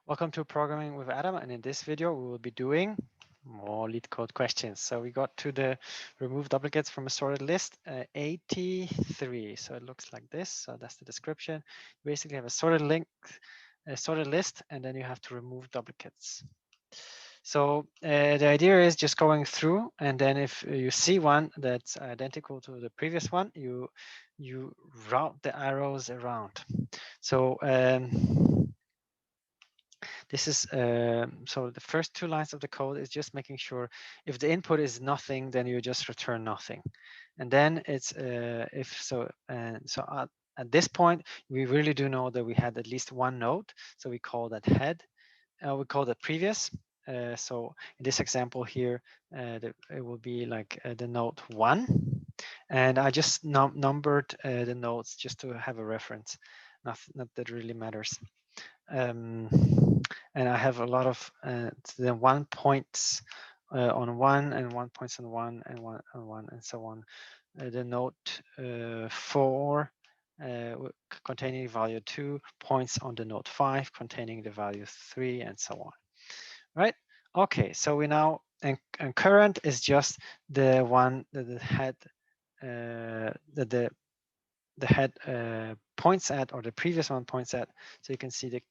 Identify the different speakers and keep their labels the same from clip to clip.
Speaker 1: Welcome to Programming with Adam, and in this video we will be doing more LeetCode questions. So we got to the remove duplicates from a sorted list 83. So it looks like this. So that's the description. You basically have a sorted list, and then you have to remove duplicates. So the idea is just going through, and then if you see one that's identical to the previous one, you route the arrows around. So this is so the first two lines of the code is just making sure if the input is nothing, then you just return nothing. And then it's if so, and so at this point, we really do know that we had at least one node. So we call that head. We call that previous. So in this example here, it will be like the node 1. And I just numbered the nodes just to have a reference. Not that really matters. And I have a lot of the 1 points on 1 and 1 points on 1 and 1 on 1 and so on. The node 4 containing value 2 points on the node 5 containing the value 3 and so on. Right? Okay, so we now and current is just the one that the head the head points at, or the previous one points at. So you can see the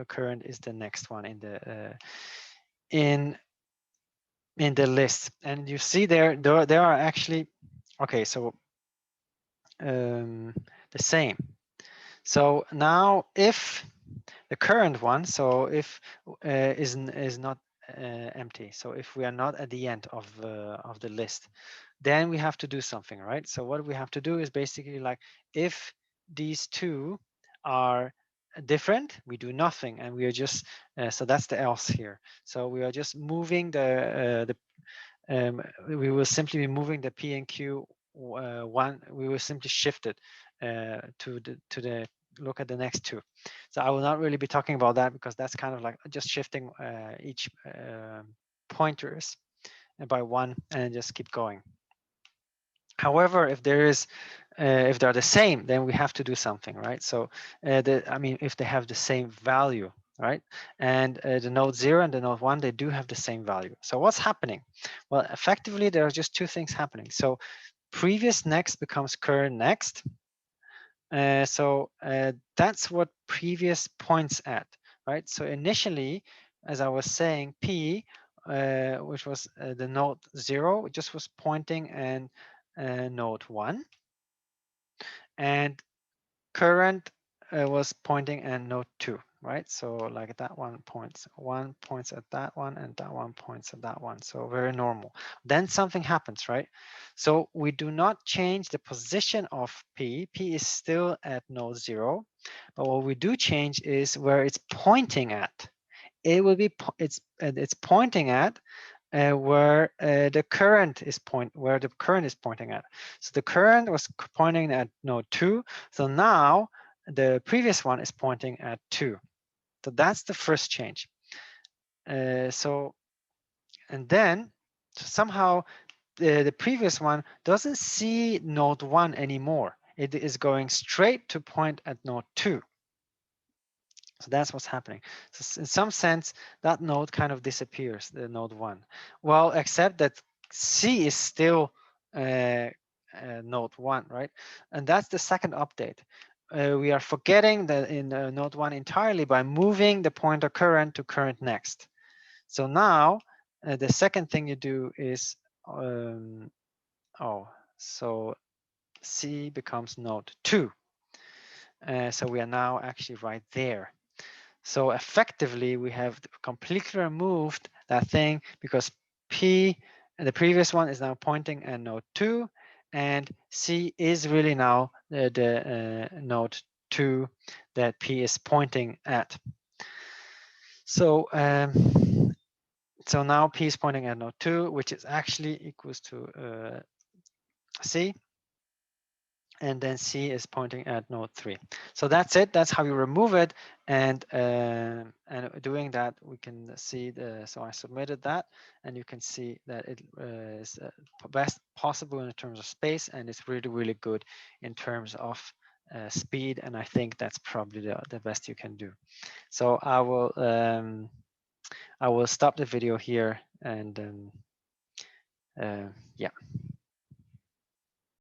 Speaker 1: current is the next one in the in the list, and you see there are actually okay. So the same. So now if the current one, so if is not empty, so if we are not at the end of the list, then we have to do something, right? So what we have to do is basically like if these two are different, we do nothing, and we are just so that's the else here. So we are just moving we will simply be moving the P and Q one. We will simply shift it to the look at the next two. So I will not really be talking about that because that's kind of like just shifting each pointers by one and just keep going. However, if there is if they're the same, then we have to do something, right? So I mean, if they have the same value, right? And the node 0 and the node 1, they do have the same value. So what's happening? Well, effectively, there are just two things happening. So previous next becomes current next. So that's what previous points at, right? So initially, as I was saying, P, which was the node 0, just was pointing and node 1, and current was pointing and node 2, right? So like that one points at that one, and that one points at that one. So very normal. Then something happens, right? So we do not change the position of P. P is still at node 0, but what we do change is where it's pointing at. It will be it's pointing at where the current is pointing at. So the current was pointing at node 2. So now the previous one is pointing at 2. So that's the first change. So and then somehow the previous one doesn't see node 1 anymore. It is going straight to point at node 2. So that's what's happening. So in some sense, that node kind of disappears, the node 1. Well, except that C is still node 1, right? And that's the second update. We are forgetting that in node 1 entirely by moving the pointer current to current next. So now the second thing you do is, so C becomes node 2. So we are now actually right there. So effectively, we have completely removed that thing because P, and the previous one is now pointing at node 2, and C is really now the node 2 that P is pointing at. So so now P is pointing at node 2, which is actually equals to C. And then C is pointing at node 3. So that's it. That's how you remove it. And doing that, we can see so I submitted that, and you can see that it is best possible in terms of space, and it's really, really good in terms of speed, and I think that's probably the best you can do. So I will stop the video here, and yeah.